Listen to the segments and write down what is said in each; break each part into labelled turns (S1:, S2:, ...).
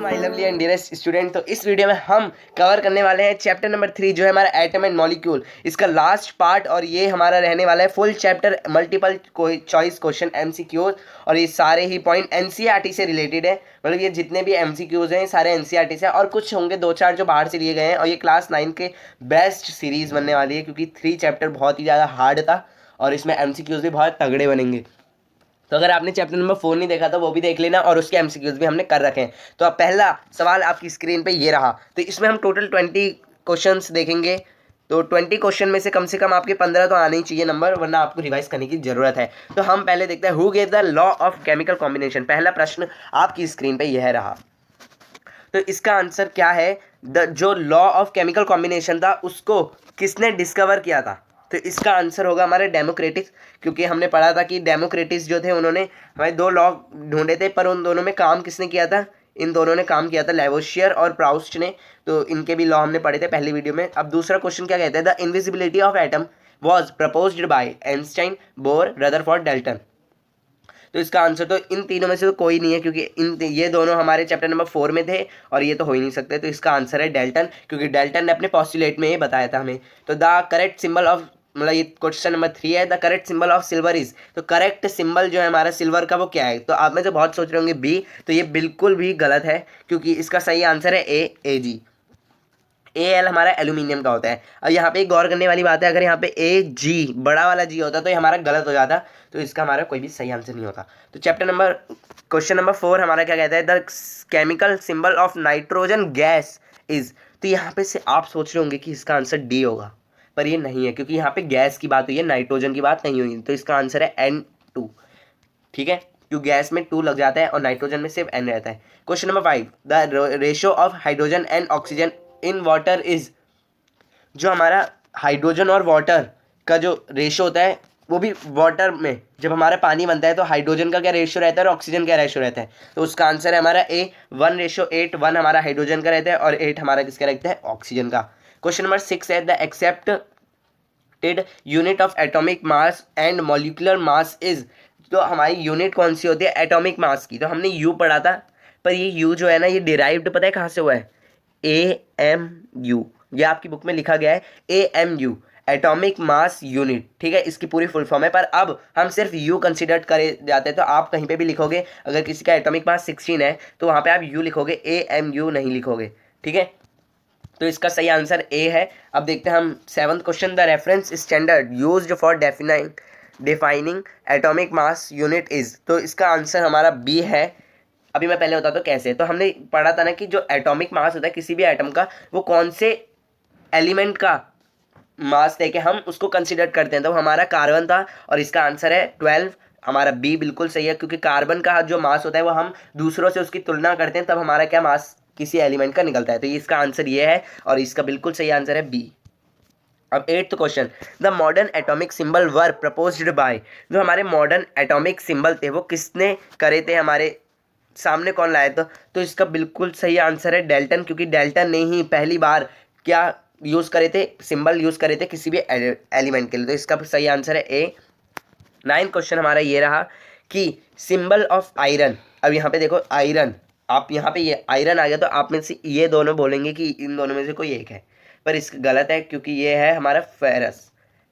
S1: My lovely and dearest student. तो इस video में हम कवर करने वाले हैं चैप्टर नंबर 3 जो है हमारा एटम एंड मॉलिक्यूल, इसका लास्ट पार्ट। और ये हमारा रहने वाला है full chapter multiple choice question MCQs, और ये सारे ही पॉइंट एनसीईआरटी से रिलेटेड है। मतलब ये जितने भी एमसीक्यूज हैं सारे एनसीईआरटी से, और कुछ होंगे 2-4 जो बाहर से लिए गए हैं। और ये क्लास 9 के बेस्ट सीरीज बनने वाली है क्योंकि 3 चैप्टर बहुत ही ज़्यादा हार्ड था और इसमें एमसीक्यूज भी बहुत तगड़े बनेंगे। तो अगर आपने चैप्टर नंबर 4 नहीं देखा तो वो भी देख लेना, और उसके एमसीक्यूज भी हमने कर रखे हैं। तो अब पहला सवाल आपकी स्क्रीन पे ये रहा। तो इसमें हम टोटल 20 क्वेश्चंस देखेंगे। तो 20 क्वेश्चन में से कम आपके 15 तो आने ही चाहिए नंबर, वरना आपको रिवाइज करने की जरूरत है। तो हम पहले देखते हैं who gave the law of chemical combination. पहला प्रश्न आपकी स्क्रीन पर यह रहा। तो इसका आंसर क्या है? जो लॉ ऑफ केमिकल कॉम्बिनेशन था उसको किसने डिस्कवर किया था? तो इसका आंसर होगा हमारे डेमोक्रेटिस, क्योंकि हमने पढ़ा था कि डेमोक्रेटिस जो थे उन्होंने हमारे 2 लॉ ढूंढे थे, पर उन दोनों में काम किसने किया था? इन दोनों ने काम किया था लैवोशियर और प्राउस्ट ने। तो इनके भी लॉ हमने पढ़े थे पहली वीडियो में। अब दूसरा क्वेश्चन क्या कहते हैं? The invisibility of atom was proposed by Einstein, bore, Rutherford, Dalton. तो इसका आंसर तो इन तीनों में से तो कोई नहीं है, क्योंकि ये दोनों हमारे चैप्टर नंबर 4 में थे और ये तो हो ही नहीं सकते। तो इसका आंसर है डाल्टन, क्योंकि डाल्टन ने अपने पॉस्टुलेट में ये बताया था हमें। तो द करेक्ट सिंबल ऑफ, मतलब ये क्वेश्चन नंबर 3 है, the correct symbol of silver is. तो करेक्ट सिंबल जो है हमारा सिल्वर का वो क्या है? तो आप में से बहुत सोच रहे होंगे बी, तो ये बिल्कुल भी गलत है, क्योंकि इसका सही आंसर है AG। AL हमारा एल्यूमिनियम का होता है। अब यहाँ पे एक गौर करने वाली बात है, अगर यहाँ पे AG बड़ा वाला G होता तो ये हमारा गलत हो जाता, तो इसका हमारा कोई भी सही आंसर नहीं होता। तो क्वेश्चन नंबर 4 हमारा क्या कहता है? The chemical symbol of nitrogen gas is. तो यहाँ पे से आप सोच रहे होंगे कि इसका आंसर D होगा, पर ये नहीं है, क्योंकि यहाँ पे गैस की बात हुई है, नाइट्रोजन की बात नहीं हुई। तो इसका आंसर है N2। ठीक है, क्योंकि गैस में 2 लग जाता है और नाइट्रोजन में सिर्फ N रहता है। Question number 5, the ratio of hydrogen and oxygen in water is. जो हमारा हाइड्रोजन और वाटर का जो रेशियो होता है, वो भी वाटर में जब हमारा पानी बनता है तो हाइड्रोजन का क्या रेशियो रहता है और ऑक्सीजन का रेशियो रहता है? तो उसका आंसर है हमारा A 1:8। 1 हमारा हाइड्रोजन का रहता है और 8 हमारा किसका रहता है? ऑक्सीजन का। क्वेश्चन नंबर 6 है the accepted unit of atomic mass and molecular mass is. तो हमारी यूनिट कौन सी होती है एटॉमिक मास की? तो हमने U पढ़ा था, पर ये U जो है ना, ये डिराइव्ड पता है कहाँ से हुआ है? AMU। ये आपकी बुक में लिखा गया है AMU, एटॉमिक मास यूनिट। ठीक है, इसकी पूरी फुल फॉर्म है, पर अब हम सिर्फ U कंसिडर करे जाते हैं। तो आप कहीं पे भी लिखोगे, अगर किसी का एटॉमिक मास 16 है तो वहाँ पे आप U लिखोगे, AMU नहीं लिखोगे। ठीक है, तो इसका सही आंसर A है। अब देखते हैं हम 7th question, the reference standard used for defining atomic mass unit is. तो इसका आंसर हमारा B है। अभी मैं पहले बताता हूँ कैसे। तो हमने पढ़ा था ना कि जो एटॉमिक मास होता है किसी भी एटम का, वो कौन से एलिमेंट का मास लेके हम उसको कंसिडर करते हैं। तो हमारा कार्बन था और इसका आंसर है 12। हमारा B बिल्कुल सही है, क्योंकि कार्बन का जो मास होता है वो हम दूसरों से उसकी तुलना करते हैं, तब हमारा क्या मास किसी एलिमेंट का निकलता है। तो इसका आंसर ये है और इसका बिल्कुल सही आंसर है B। अब 8th question, the modern atomic symbol were proposed by. जो हमारे मॉडर्न एटॉमिक सिंबल थे वो किसने करे थे, हमारे सामने कौन लाया था? तो इसका बिल्कुल सही आंसर है डाल्टन, क्योंकि डाल्टन ने ही पहली बार क्या यूज़ करे थे? सिंबल यूज़ करे थे किसी भी एलिमेंट के लिए। तो इसका सही आंसर है A। 9th क्वेश्चन हमारा ये रहा कि सिंबल ऑफ आयरन। अब यहाँ पे देखो आयरन, आप यहाँ पे ये आयरन आ गया तो आप में से ये दोनों बोलेंगे कि इन दोनों में से कोई एक है, पर इसका गलत है, क्योंकि ये है हमारा फेरस।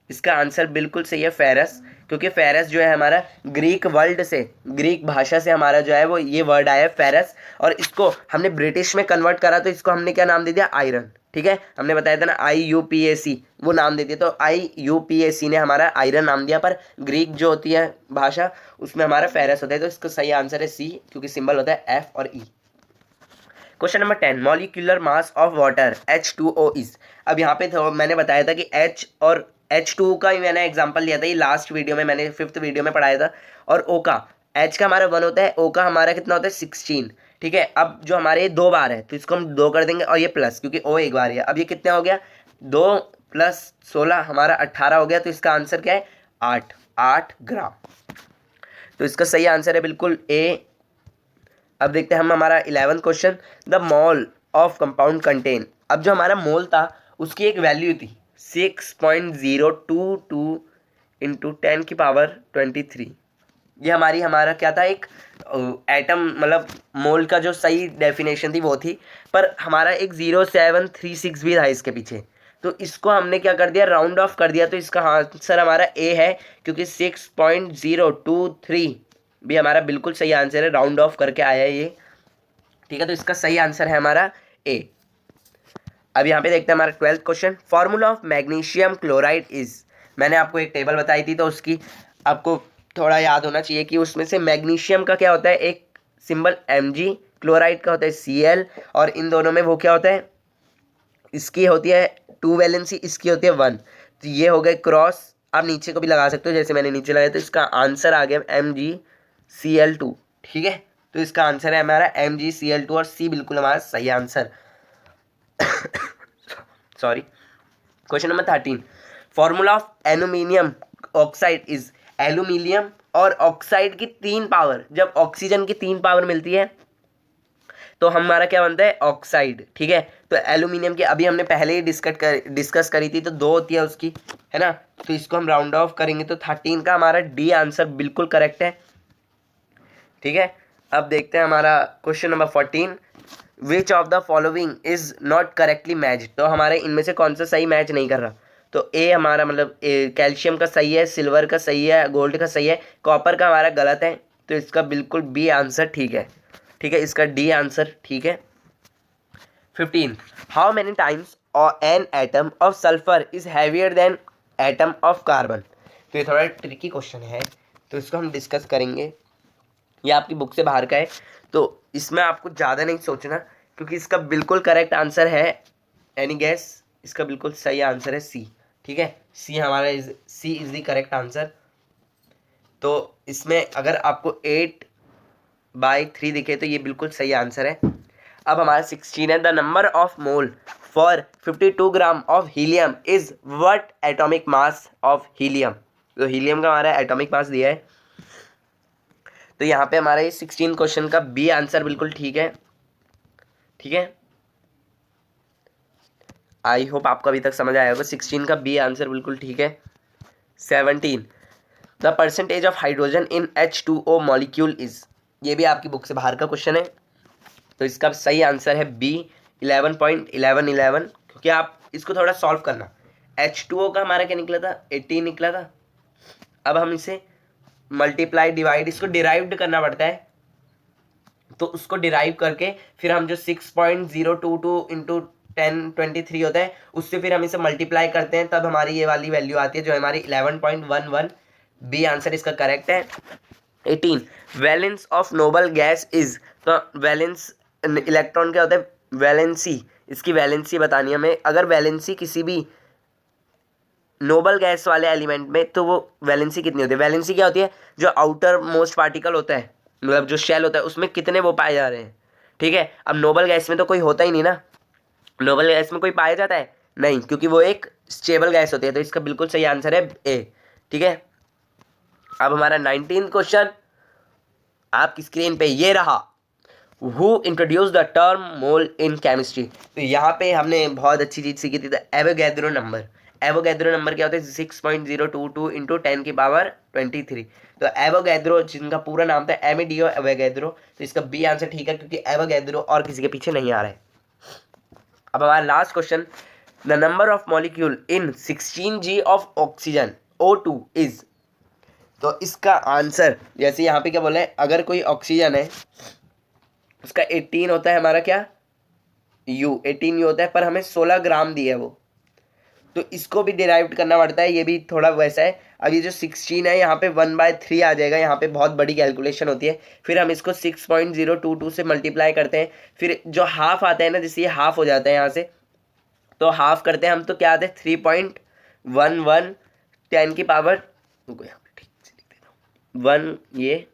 S1: इसका आंसर बिल्कुल सही है फेरस, क्योंकि फेरस जो है हमारा ग्रीक वर्ड से, ग्रीक भाषा से हमारा जो है वो ये वर्ड आया है फेरस, और इसको हमने ब्रिटिश में कन्वर्ट करा तो इसको हमने क्या नाम दे दिया? आयरन। ठीक है, हमने बताया था ना IUPAC, वो नाम दे दिया। तो IUPAC ने हमारा आयरन नाम दिया, पर ग्रीक जो होती है भाषा उसमें हमारा फेरस होता है। तो इसका सही आंसर है C, क्योंकि सिंबल होता है F और E। Question number 10, molecular mass of water H2O is. अब यहाँ पे तो मैंने बताया था कि H और H2 का ही मैंने एग्जांपल लिया था, ये लास्ट वीडियो में मैंने 5th वीडियो में पढ़ाया था। और O का, H का हमारा 1 होता है, O का हमारा कितना होता है? 16। ठीक है, अब जो हमारे 2 बार है तो इसको हम 2 कर देंगे, और ये प्लस, क्योंकि O एक बार है। अब ये कितना हो गया? 2 + 16 हमारा 18 हो गया। तो इसका आंसर क्या है? 8 ग्राम। तो इसका सही आंसर है बिल्कुल A। अब देखते हैं हम हमारा 11th question, the mole of compound contain. अब जो हमारा मोल था उसकी एक वैल्यू थी 6.022 × 10⁻23। ये हमारा क्या था, एक एटम मतलब मोल का जो सही डेफिनेशन थी वो थी, पर हमारा एक 0736 भी था इसके पीछे, तो इसको हमने क्या कर दिया, राउंड ऑफ कर दिया, तो इसका आंसर हमारा ए है, क्योंकि 6.023 भी हमारा बिल्कुल सही आंसर है, राउंड ऑफ करके आया है ये, ठीक है। तो इसका सही आंसर है हमारा ए। अब यहाँ पे देखते हैं हमारा 12th question, formula of magnesium chloride is. मैंने आपको एक टेबल बताई थी, तो उसकी आपको थोड़ा याद होना चाहिए कि उसमें से मैग्नीशियम का क्या होता है, एक सिंबल Mg, क्लोराइड का होता है Cl, और इन दोनों में वो क्या होता है, इसकी होती है 2 वैलेंसी, इसकी होती है 1, तो ये हो गए क्रॉस। आप नीचे को भी लगा सकते हो, जैसे मैंने नीचे लगाया, तो इसका आंसर आ गया MgCl2, ठीक है। तो इसका आंसर है हमारा MgCl2, और सी बिल्कुल हमारा सही answer. Sorry. Question number 13, formula of aluminium oxide is. Aluminium और ऑक्साइड की 3 पावर, जब ऑक्सीजन की 3 पावर मिलती है तो हमारा क्या बनता है, ऑक्साइड, ठीक है। तो एल्यूमिनियम की अभी हमने पहले ही डिस्कस करी थी, तो 2 होती है उसकी, है ना। तो इसको हम राउंड ऑफ करेंगे, तो 13 का हमारा डी आंसर बिल्कुल करेक्ट है, ठीक है। अब देखते हैं हमारा question number 14, which of the following is not correctly match. तो हमारे इनमें से कौन सा सही मैच नहीं कर रहा, तो ए हमारा मतलब कैल्शियम का सही है, सिल्वर का सही है, गोल्ड का सही है, कॉपर का हमारा गलत है, तो इसका बिल्कुल बी आंसर ठीक है, ठीक है। इसका डी आंसर ठीक है। 15, how many times an atom of sulphur is heavier than atom of carbon. तो ये थोड़ा ट्रिकी क्वेश्चन है, तो इसको हम डिस्कस करेंगे। ये आपकी बुक से बाहर का है, तो इसमें आपको ज़्यादा नहीं सोचना, क्योंकि इसका बिल्कुल करेक्ट आंसर है, एनी गैस, इसका बिल्कुल सही आंसर है सी, ठीक है। सी हमारा सी इज द करेक्ट आंसर। तो इसमें अगर आपको 8/3 दिखे तो ये बिल्कुल सही आंसर है। अब हमारा 16 है, the number of mole for 52 gram of helium is what atomic mass of helium. तो हीलियम का हमारा एटॉमिक मास दिया है, तो यहाँ पे हमारा ये 16 क्वेश्चन का बी आंसर बिल्कुल ठीक है, ठीक है। आई होप आपको अभी तक समझ आया होगा, 16 का बी आंसर बिल्कुल ठीक है। 17, the percentage of hydrogen in H2O molecule is. ये भी आपकी बुक से बाहर का क्वेश्चन है, तो इसका सही आंसर है बी 11.1111, क्योंकि आप इसको थोड़ा सॉल्व करना। H2O का हमारा क्या निकला था, 18 निकला था। अब हम इसे मल्टीप्लाई डिवाइड, इसको डिराइव्ड करना पड़ता है, तो उसको डिराइव करके फिर हम जो 6.022 इंटू 1023 होता है, उससे फिर हम इसे मल्टीप्लाई करते हैं, तब हमारी ये वाली वैल्यू आती है, जो हमारी 11.11। बी आंसर इसका करेक्ट है। 18, valence of noble gas is. तो वैलेंस इलेक्ट्रॉन क्या होता है, वैलेंसी, इसकी वैलेंसी बतानी है हमें। अगर वैलेंसी किसी भी नोबल गैस वाले एलिमेंट में, तो वो वैलेंसी कितनी होती है, वैलेंसी क्या होती है, जो आउटर मोस्ट पार्टिकल होता है, मतलब जो शेल होता है, उसमें कितने वो पाए जा रहे हैं, ठीक है। अब नोबल गैस में तो कोई होता ही नहीं ना, नोबल गैस में कोई पाया जाता है नहीं, क्योंकि वो एक स्टेबल गैस होती है, तो इसका बिल्कुल सही आंसर है ए, ठीक है। अब हमारा 19 क्वेश्चन आपकी स्क्रीन पे ये रहा, who introduce the term mole in chemistry. तो यहाँ पे हमने बहुत अच्छी चीज सीखी थी, एवोगैड्रो नंबर। एवोगैड्रो नंबर क्या होता है, 6.022 इंटू 10⁻23। तो एवोगैड्रो, जिनका पूरा नाम था एमिडियो एवोगैड्रो, तो इसका बी आंसर ठीक है, क्योंकि एवोगैड्रो और किसी के पीछे नहीं आ रहा है। अब हमारा last question, the number of molecule in 16G of oxygen O2 is. तो इसका आंसर, जैसे यहाँ पे क्या बोला है, अगर कोई ऑक्सीजन है उसका 18 होता है हमारा क्या, यू 18 यू होता है, पर हमें 16 ग्राम दिया है वो, तो इसको भी डिराइव करना पड़ता है, ये भी थोड़ा वैसा है। अब ये जो 16 है, यहाँ पे 1/3 आ जाएगा, यहाँ पे बहुत बड़ी कैलकुलेशन होती है, फिर हम इसको 6.022 से मल्टीप्लाई करते हैं, फिर जो हाफ आता है ना, जैसे ये हाफ हो जाता है यहाँ से, तो हाफ करते हैं हम, तो क्या आता है 3.11 10 की पावर, यहाँ पे ठीक से लिख देता हूँ 1, ये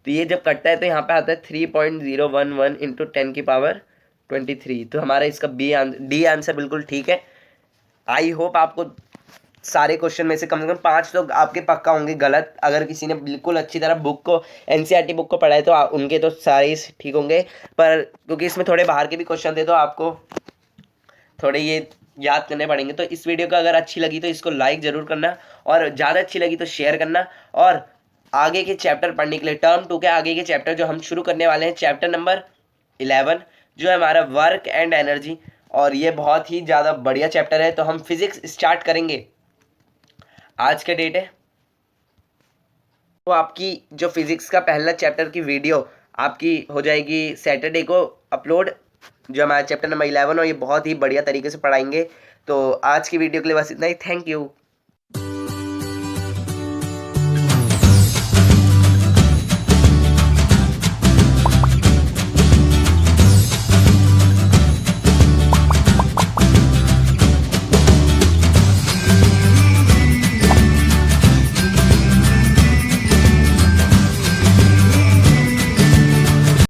S1: तो ये जब कटता है तो यहाँ पे आता है 3.011 इंटू 10⁻23। तो हमारा इसका डी आंसर बिल्कुल ठीक है। आई होप आपको सारे क्वेश्चन में से कम 5 तो आपके पक्का होंगे गलत। अगर किसी ने बिल्कुल अच्छी तरह बुक को, एनसीईआरटी बुक को पढ़ा है, तो उनके तो सारे ही ठीक होंगे, पर क्योंकि इसमें थोड़े बाहर के भी क्वेश्चन थे, तो आपको थोड़े ये याद करने पड़ेंगे। तो इस वीडियो को अगर अच्छी लगी तो इसको लाइक ज़रूर करना, और ज़्यादा अच्छी लगी तो शेयर करना। और आगे के चैप्टर पढ़ने के लिए, टर्म 2 के आगे के चैप्टर जो हम शुरू करने वाले हैं, चैप्टर नंबर 11 जो है हमारा वर्क एंड एनर्जी, और ये बहुत ही ज़्यादा बढ़िया चैप्टर है। तो हम फिजिक्स स्टार्ट करेंगे, आज का डेट है। तो आपकी जो फिजिक्स का पहला चैप्टर की वीडियो आपकी हो जाएगी सैटरडे को अपलोड, जो हमारा चैप्टर नंबर 11 और ये बहुत ही बढ़िया तरीके से पढ़ाएंगे। तो आज की वीडियो के लिए बस इतना ही। Thank you.